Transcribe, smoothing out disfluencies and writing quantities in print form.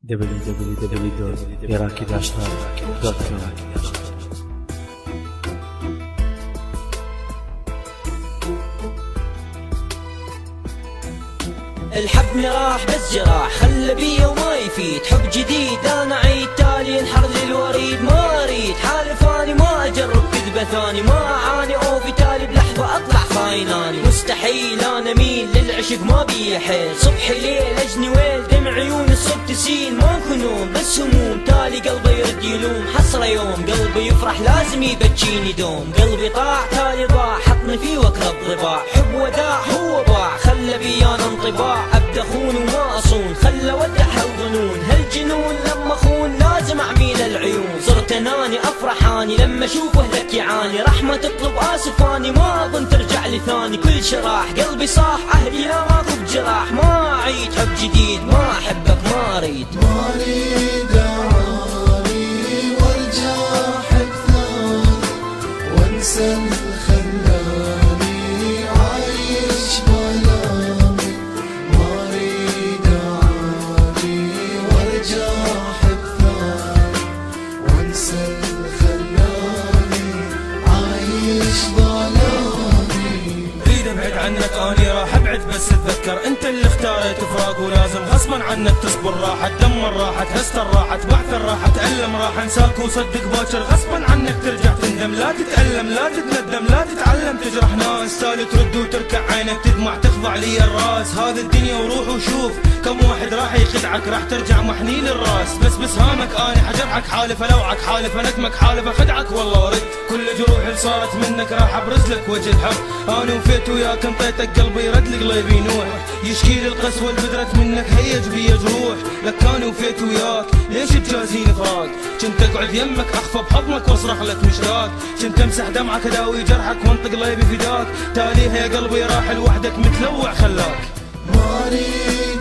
www.iraqi-rap.com. الحبني راح بس جراح خلى بيا وما يفيد حب جديد انا عيد تالي انحر للوريد ما اريد حالف اني ما اجرب كذبة ثاني ما اعاني اوفي تالي بلحظة اطلع خايناني مستحيل انا ميل للعشق ما بي حيل صبحي ليل اجني ويل دمع عيوني الصبح تسيل ماكو نوم بس هموم تالي قلبي يرد يلوم حسرة يوم قلبي يفرح لازم يبجيني دوم قلبي طاع تالي ضاع حطني فيه واكره الضباع حب وداع هو باع خلى بيانا انطباع ابدا خون وما اصون خلى ودع الظنون هالجنون لما خون لازم اعميل العيون صرت اناني افرح اني لما اشوفه لك يعاني رحمة تطلب اسف اني ما اظن ترجع لي ثاني كل شراح قلبي صاح عهدي لا ماكو بجراح ما اعيد حب جديد ما احبك ما اريد اعاني وارجع احب ثاني وانسى الخلاني عايش بلامي ما اريد اعاني وارجع احب ثاني وانسى الخلاني عايش بلامي اريد ابعد عنك اني راح ابعد بس اتذكر انت اللي اختاريت فراق ولازم غصبا عنك تصبر راحت دمر راحت هستر راحت بعثر راحت تألم راح انساك وصدق باكر غصبا عنك ترجع تندم لا تتألم لا تتندم لا تتعلم تجرح ناس تالي ترد وتركع عينك تدمع تخضع لي الراس هذه الدنيا وروح وشوف كم واحد راح يخدعك راح ترجع محني للراس بس هامك اني حجرحك حالف الوعك حالف ندمك حالف اخدعك والله ورد كل جروح اللي صارت منك راح ابرز لك وجه الحب انا وفيت وياك انطيتك قلبي يرد لقلبي نوح يشكي لي القسوه اللي بدرت منك هيج بي جروح لك انا وفيت وياك ليش تجازيني فراق كنت اقعد يمك اخفى بحضنك واصرخ لك مشتاق كنت امسح دمعك اداوي جرحك وانطق قلبي فداك تاليها يا قلبي راح لوحدك متلوع خلاك ما اريد